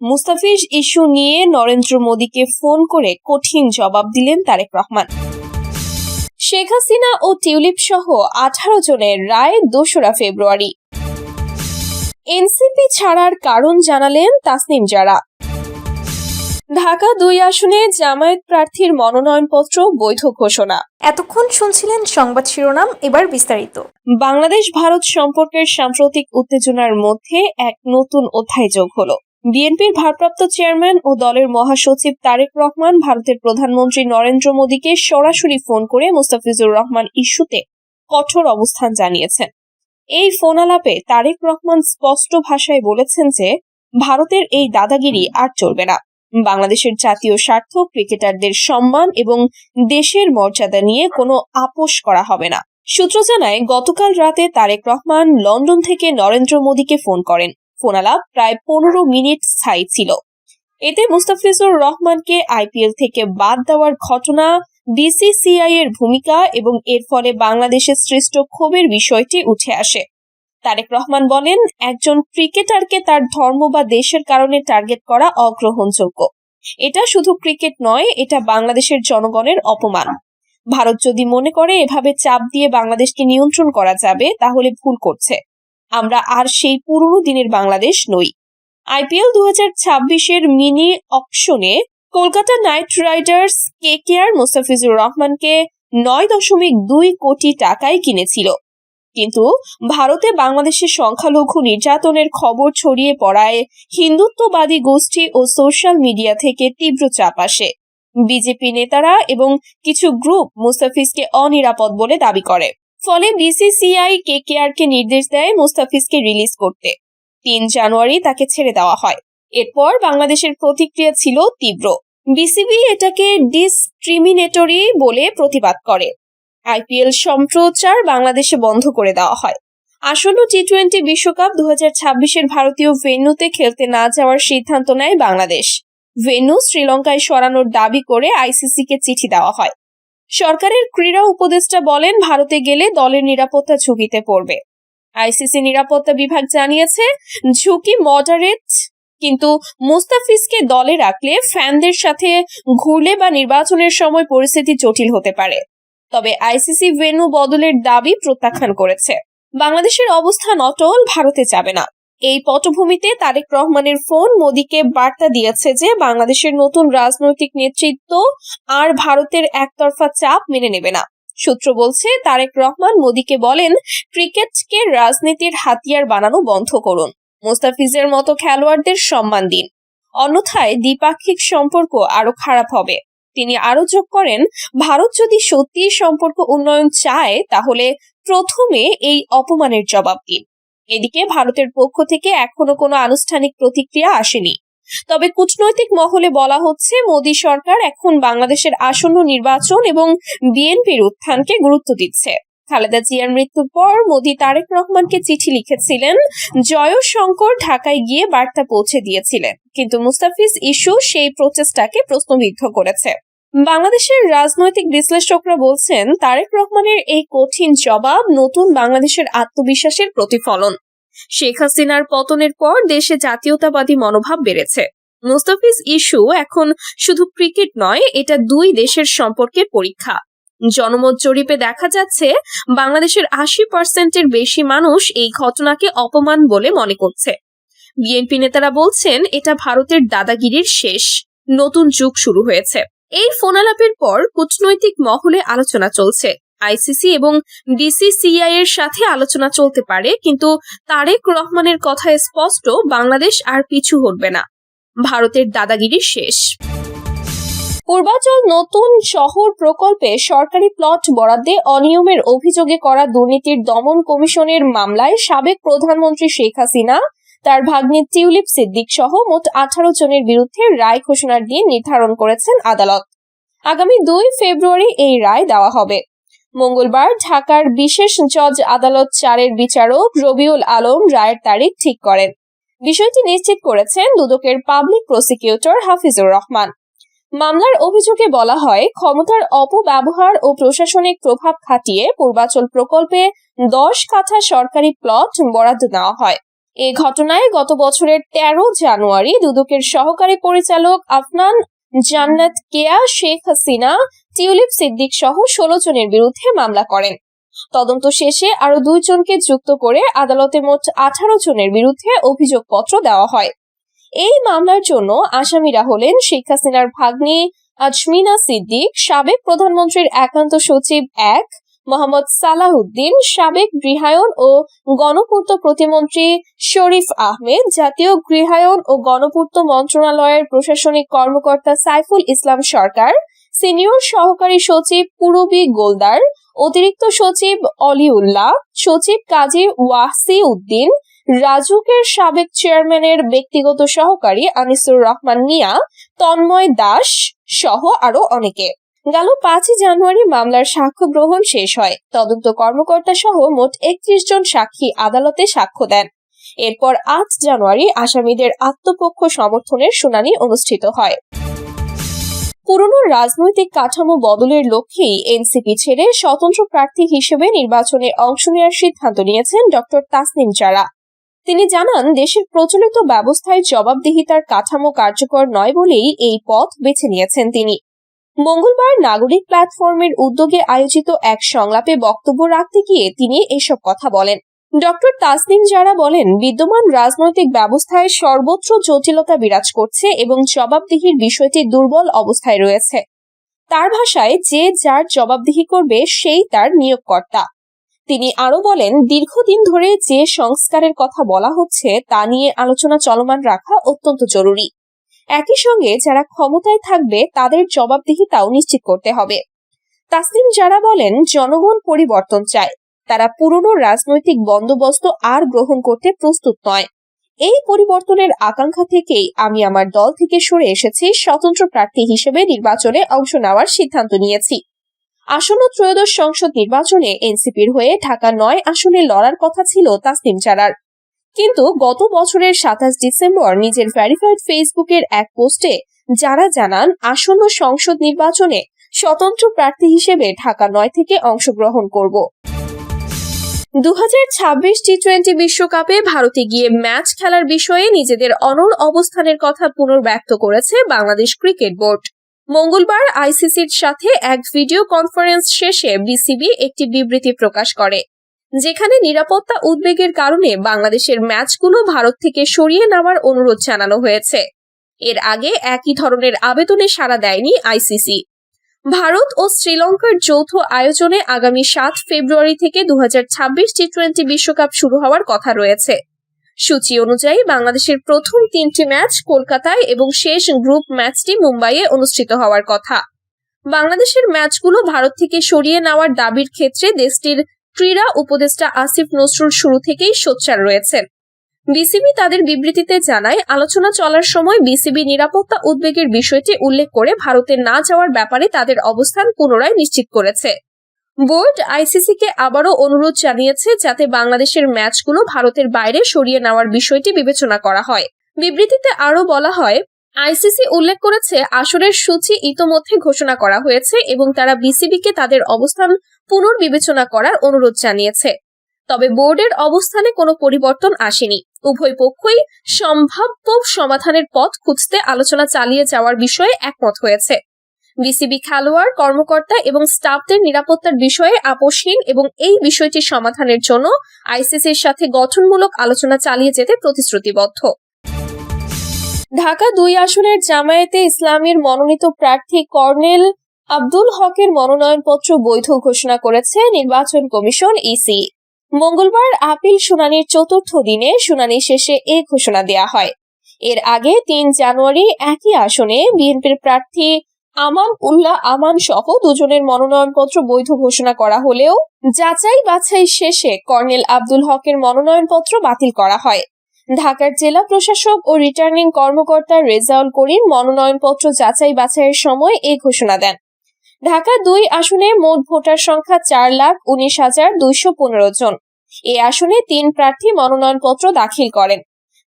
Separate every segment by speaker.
Speaker 1: Mustafiz issue নিয়ে নরেন্দ্র মোদীকে phone করে কঠিন জবাব দিলেন তারেক রহমান। শেখ হাসিনা ও টিউলিপ সহ 18 জনের রায় 2রা ফেব্রুয়ারি। এনসিপি ছাড়ার কারণ জানালেন তাসনিম জারা। ঢাকা 2 আসনে জামায়াত প্রার্থীর মনোনয়নপত্র বৈধ ঘোষণা।
Speaker 2: এতক্ষণ শুনছিলেন সংবাদ শিরোনাম, এবার বিস্তারিত।
Speaker 1: বাংলাদেশ ভারত সম্পর্কের সাম্প্রতিক উত্তেজনার মধ্যে এক নতুন অধ্যায় যোগ হলো। বিএনপির ভারপ্রাপ্ত চেয়ারম্যান ও দলের মহাসচিব তারেক রহমান ভারতের প্রধানমন্ত্রী নরেন্দ্র মোদীকে সরাসরি ফোন করে মুস্তাফিজুর রহমান ইস্যুতে কঠোর অবস্থান জানিয়েছেন। এই ফোন আলাপে তারেক রহমান স্পষ্ট ভাষায় বলেছেন যে ভারতের এই দাদাগিরি আর চলবে না। বাংলাদেশের জাতীয় স্বার্থ, ক্রিকেটারদের সম্মান এবং দেশের মর্যাদা নিয়ে কোনো আপোষ করা হবে না। সূত্র জানায়, গতকাল রাতে তারেক রহমান লন্ডন থেকে নরেন্দ্র মোদীকে ফোন করেন। ফোন আলাপ প্রায় 15 মিনিট স্থায়ী ছিল। এতে মুস্তাফিজুর রহমানকে আইপিএল থেকে বাদ দেওয়ার ঘটনা, বিসিসিআই এর ভূমিকা এবং এর ফলে বাংলাদেশে সৃষ্ট ক্ষোভের বিষয়টি উঠে আসে। তারেক রহমান বলেন, একজন ক্রিকেটারকে তার ধর্ম বা দেশের কারণে টার্গেট করা অগ্রহণযোগ্য। এটা শুধু ক্রিকেট নয়, এটা বাংলাদেশের জনগণের অপমান। ভারত যদি মনে করে এভাবে চাপ দিয়ে বাংলাদেশকে নিয়ন্ত্রণ করা যাবে, তাহলে ভুল করছে। আমরা আর সেই পুরনো দিনের বাংলাদেশ নই। আইপিএল 2026-এর মিনি অকশনে Kolkata Knight Riders KKR Mustafizur রহমানকে 9.2 কোটি টাকায় কিনেছিল। কিন্তু ভারতে বাংলাদেশের সংখ্যালঘু নির্যাতনের খবর ছড়িয়ে পড়ায় হিন্দুত্ববাদী গোষ্ঠী ও সোশ্যাল মিডিয়া থেকে তীব্র চাপ আসে। বিজেপি নেতারা এবং কিছু গ্রুপ মুস্তাফিজকে অনিরাপদ বলে দাবি করে। ফলে বিসিসিআই কেকেআরকে নির্দেশ দেয় মুস্তাফিজকে রিলিজ করতে। 3 জানুয়ারি তাকে ছেড়ে দেওয়া হয়। এরপর বাংলাদেশের প্রতিক্রিয়া ছিল তীব্র। বিসিবি এটাকে ডিসক্রিমিনেটরি বলে প্রতিবাদ করে। আইপিএল সম্প্রচার বাংলাদেশে বন্ধ করে দেওয়া হয়। আসন্ন টি-20 বিশ্বকাপ 2026-এর ভারতীয় ভেন্যুতে খেলতে না যাওয়ার সিদ্ধান্ত নেয় বাংলাদেশ। ভেন্যু শ্রীলঙ্কায় সরানোর দাবি করে আইসিসিকে চিঠি দেওয়া হয়। সরকারের ক্রীড়া উপদেষ্টা বলেন, ভারতে গেলে দলের নিরাপত্তা ঝুঁকিতে পড়বে। আইসিসি নিরাপত্তা বিভাগ জানিয়েছে, ঝুঁকি মডারেট, কিন্তু মুস্তাফিজকে দলে রাখলে ফ্যানদের সাথে ঘুরলে বা নির্বাচনের সময় পরিস্থিতি জটিল হতে পারে। তবে আইসিসি ভেন্যু বদলের দাবি প্রত্যাখ্যান করেছে। বাংলাদেশের অবস্থান অটল, ভারতে যাবে না। এই পটভূমিতে তারেক রহমানের ফোন মোদীকে বার্তা দিয়েছে যে বাংলাদেশের নতুন রাজনৈতিক নেতৃত্ব আর ভারতের একতরফা চাপ মেনে নেবে না। সূত্র বলছে, তারেক রহমান মোদীকে বলেন, ক্রিকেটকে রাজনীতির হাতিয়ার বানানো বন্ধ করুন। মুস্তাফিজের মতো খেলোয়াড়দের সম্মান দিন, অন্যথায় দ্বিপাক্ষিক সম্পর্ক আরো খারাপ হবে। তিনি আরো যোগ করেন, ভারত যদি সত্যি সম্পর্ক উন্নয়ন চায়, তাহলে প্রথমে এই অপমানের জবাব দিন। এদিকে ভারতের পক্ষ থেকে এখনো কোনো আনুষ্ঠানিক প্রতিক্রিয়া আসেনি। তবে কূটনৈতিক মহলে বলা হচ্ছে, মোদী সরকার এখন বাংলাদেশের আসন্ন নির্বাচন এবং বিএনপির উত্থানকে গুরুত্ব দিচ্ছে। খালেদা জিয়ার মৃত্যুর পর মোদী তারেক রহমানকে চিঠি লিখেছিলেন। জয়শঙ্কর ঢাকায় গিয়ে বার্তা পৌঁছে দিয়েছিলেন, কিন্তু মুস্তাফিজ ইস্যু সেই প্রচেষ্টাকে প্রশ্নবিদ্ধ করেছে। বাংলাদেশের রাজনৈতিক বিশ্লেষকরা বলছেন, তারেক রহমানের এই কঠিন জবাব নতুন বাংলাদেশের আত্মবিশ্বাসের প্রতিফলন। শেখ হাসিনার পতনের পর দেশে জাতীয়তাবাদী মনোভাব বেড়েছে। মুস্তাফিজ ইস্যু এখন শুধু ক্রিকেট নয়, এটা দুই দেশের সম্পর্কের পরীক্ষা। জনমত জরিপে দেখা যাচ্ছে, বাংলাদেশের 80% বেশি মানুষ এই ঘটনাকে অপমান বলে মনে করছে। বিএনপি নেতারা বলছেন, এটা ভারতের দাদাগিরির শেষ, নতুন যুগ শুরু হয়েছে। এই ফোনালাপের পর কূটনৈতিক মহলে আলোচনা চলছে। আইসিসি এবং বিসিসিআই এর সাথে আলোচনা চলতে পারে, কিন্তু তারেক রহমানের কথায় স্পষ্ট, বাংলাদেশ আর পিছু হটবে না। ভারতের দাদাগিরি শেষ। পূর্বাচল নতুন শহর প্রকল্পে সরকারি প্লট বরাদ্দে অনিয়মের অভিযোগে করা দুর্নীতির দমন কমিশনের মামলায় সাবেক প্রধানমন্ত্রী শেখ হাসিনা, তার ভাগ্নি টিউলিপ সিদ্দিক সহ মোট 18 জনের বিরুদ্ধে রায় ঘোষণার দিন নির্ধারণ করেছেন আদালত। আগামী 2 ফেব্রুয়ারি এই রায় দেওয়া হবে। মঙ্গলবার ঢাকার বিশেষ জজ আদালত 4-এর বিচারক রবিউল আলম রায়ের তারিখ ঠিক করেন। বিষয়টি নিশ্চিত করেছেন দুদকের পাবলিক প্রসিকিউটর হাফিজুর রহমান। মামলার অভিযোগে বলা হয়, ক্ষমতার অপব্যবহার ও প্রশাসনিক প্রভাব খাটিয়ে পূর্বাচল প্রকল্পে 10 কাঠা সরকারি প্লট বরাদ্দ নেওয়া হয়। এই ঘটনায় গত বছরের 13 জানুয়ারি দুদকের সহকারী পরিচালক আফনান জান্নাত কেয়া, শেখ হাসিনা, টিউলিপ সিদ্দিক সহ 16 জনের বিরুদ্ধে মামলা করেন। তদন্ত শেষে আরো 2 জনকে যুক্ত করে আদালতে মোট 18 জনের বিরুদ্ধে অভিযোগপত্র দেওয়া হয়। এই মামলার জন্য আসামিরা হলেন শেখ হাসিনার ভাগ্নি আজমিনা সিদ্দিক, সাবেক প্রধানমন্ত্রীর একান্ত সচিব 1 মোহাম্মদ সালাহউদ্দিন, সাবেক গৃহায়ন ও গণপূর্ত প্রতিমন্ত্রী শরীফ আহমেদ, জাতীয় গৃহায়ন ও গণপূর্ত মন্ত্রণালয়ের প্রশাসনিক কর্মকর্তা সাইফুল ইসলাম সরকার, সিনিয়র সহকারী সচিব পুরবী গোলদার, অতিরিক্ত সচিব অলিউল্লাহ, সচিব কাজী ওয়াসি উদ্দিন, রাজুকের সাবেক চেয়ারম্যানের ব্যক্তিগত সহকারী আনিসুর রহমান মিয়া, তন্ময় দাস সহ আরো অনেকে। গেল 5 জানুয়ারি মামলার সাক্ষ্য গ্রহণ শেষ হয়। তদন্ত কর্মকর্তা সহ মোট 31 জন সাক্ষী আদালতে সাক্ষ্য দেন। এরপর 8 জানুয়ারি আসামিদের আত্মপক্ষ সমর্থনের শুনানি অনুষ্ঠিত হয়। পুরনো রাজনৈতিক কাঠামো বদলের লক্ষ্যেই এনসিপি ছেড়ে স্বতন্ত্র প্রার্থী হিসেবে নির্বাচনে অংশ নেওয়ার সিদ্ধান্ত নিয়েছেন ডক্টর তাসনিম জারা। তিনি জানান, দেশের প্রচলিত ব্যবস্থায় জবাবদিহিতার কাঠামো কার্যকর নয় বলেই এই পথ বেছে নিয়েছেন তিনি। মঙ্গলবার নাগরিক প্ল্যাটফর্মের উদ্যোগে আয়োজিত এক সংলাপে বক্তব্য রাখতে গিয়ে তিনি এসব কথা বলেন। ডক্টর তাসনিম জারা বলেন, বিদ্যমান রাজনৈতিক ব্যবস্থায় সর্বত্র জটিলতা বিরাজ করছে এবং জবাবদিহির বিষয়টি দুর্বল অবস্থায় রয়েছে। তার ভাষায়, যে যার জবাবদিহি করবে সেই তার নিয়োগকর্তা। তিনি আরো বলেন, দীর্ঘদিন ধরে যে সংস্কারের কথা বলা হচ্ছে তা নিয়ে আলোচনা চলমান রাখা অত্যন্ত জরুরি। একই সঙ্গে যারা ক্ষমতায় থাকবে তাদের জবাবদিহিতাও নিশ্চিত করতে হবে। তাসনিম জারা বলেন, জনগণ পরিবর্তন চায়। তারা পুরনো রাজনৈতিক বন্দোবস্ত আর গ্রহণ করতে প্রস্তুত নয়। এই পরিবর্তনের আকাঙ্ক্ষা থেকেই আমি আমার দল থেকে সরে এসেছি, স্বতন্ত্র প্রার্থী হিসেবে নির্বাচনে অংশ নেওয়ার সিদ্ধান্ত নিয়েছি। আসন্ন ত্রয়োদশ সংসদ নির্বাচনে এনসিপির হয়ে ঢাকা 9 আসনে লড়ার কথা ছিল তাসনিম জারার। কিন্তু গত বছরের 27 ডিসেম্বর নিজের ভেরিফাইড ফেসবুকের এক পোস্টে যারা জানান, আসন্ন সংসদ নির্বাচনে স্বতন্ত্র প্রার্থী হিসেবে ঢাকা 9 থেকে অংশগ্রহণ করব। 2026 টি-20 বিশ্বকাপে ভারতে গিয়ে ম্যাচ খেলার বিষয়ে নিজেদের অনড় অবস্থানের কথা পুনর্ব্যক্ত করেছে বাংলাদেশ ক্রিকেট বোর্ড। মঙ্গলবার আইসিসির সাথে এক ভিডিও কনফারেন্স শেষে বিসিবি একটি বিবৃতি প্রকাশ করে, যেখানে নিরাপত্তা উদ্বেগের কারণে বাংলাদেশের ম্যাচগুলো ভারত থেকে সরিয়ে নেওয়ার অনুরোধ জানানো হয়েছে। এর আগে একই ধরনের আবেদনে সাড়া দেয়নি আইসিসি। ভারত ও শ্রীলঙ্কার যৌথ আয়োজনে আগামী 7 ফেব্রুয়ারি থেকে 2026 টি-20 বিশ্বকাপ শুরু হওয়ার কথা রয়েছে। সূচি অনুযায়ী বাংলাদেশের প্রথম 3টি ম্যাচ কলকাতায় এবং শেষ গ্রুপ ম্যাচটি মুম্বাইয়ে অনুষ্ঠিত হওয়ার কথা। বাংলাদেশের ম্যাচগুলো ভারত থেকে সরিয়ে নেওয়ার দাবির ক্ষেত্রে দেশটির ক্রীড়া উপদেষ্টা আসিফ নজরুল শুরু থেকেই সোচ্চার রয়েছেন। বিসিবি তাদের বিবৃতিতে জানায়, আলোচনা চলার সময় বিসিবি নিরাপত্তা উদ্বেগের বিষয়টি উল্লেখ করে ভারতে না যাওয়ার ব্যাপারে তাদের অবস্থান পুনরায় নিশ্চিত করেছে। বোর্ড আইসিসিকে আবারও অনুরোধ জানিয়েছে যাতে বাংলাদেশের ম্যাচগুলো ভারতের বাইরে সরিয়ে নেওয়ার বিষয়টি বিবেচনা করা হয়। বিবৃতিতে আরও বলা হয়, আইসিসি উল্লেখ করেছে আসরের সূচি ইতোমধ্যে ঘোষণা করা হয়েছে এবং তারা বিসিবিকে তাদের অবস্থান পুনর্বিবেচনা করার অনুরোধ জানিয়েছে। তবে বোর্ডের অবস্থানে কোনো পরিবর্তন আসেনি। উভয় পক্ষই সম্ভাব্য সমাধানের পথ খুঁজতে আলোচনা চালিয়ে যাওয়ার বিষয়ে একমত হয়েছে। বিসিবি খেলোয়াড়, কর্মকর্তা এবং স্টাফদের নিরাপত্তার বিষয়ে আপোষহীন এবং এই বিষয়টি সমাধানের জন্য আইসিসির সাথে গঠনমূলক আলোচনা চালিয়ে যেতে প্রতিশ্রুতিবদ্ধ। ঢাকা 2 আসনের জামায়াতে ইসলামীর মনোনীত প্রার্থী কর্নেল আব্দুল হকের মনোনয়নপত্র বৈধ ঘোষণা করেছে নির্বাচন কমিশন ইসি। মঙ্গলবার আপিল শুনানির 4র্থ দিনে শুনানি শেষে এ ঘোষণা দেয়া হয়। এর আগে 3 জানুয়ারি একই আসনে বিএনপির প্রার্থী আমান উল্লাহ আমান সহ 2 জনের মনোনয়নপত্র বৈধ ঘোষণা করা হলেও যাচাই বাছাই শেষে কর্নেল আব্দুল হকের মনোনয়নপত্র বাতিল করা হয়। ঢাকার জেলা প্রশাসক ও রিটার্নিং কর্মকর্তা রেজাউল করিম মনোনয়নপত্র যাচাই বাছাইয়ের সময় এই ঘোষণা দেন। ঢাকা 2 আসনে মোট ভোটার সংখ্যা 4,19,215 জন। এই আসনে 3 প্রার্থী মনোনয়নপত্র দাখিল করেন।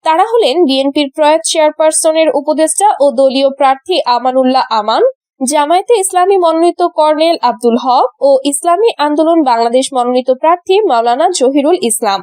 Speaker 1: তারা হলেন বিএনপির প্রয়াত চেয়ারপারসনের উপদেষ্টা ও দলীয় প্রার্থী আমানুল্লাহ আমান, জামায়াতে ইসলামী মনোনীত কর্নেল আব্দুল হক ও ইসলামী আন্দোলন বাংলাদেশ মনোনীত প্রার্থী মাওলানা জহিরুল ইসলাম।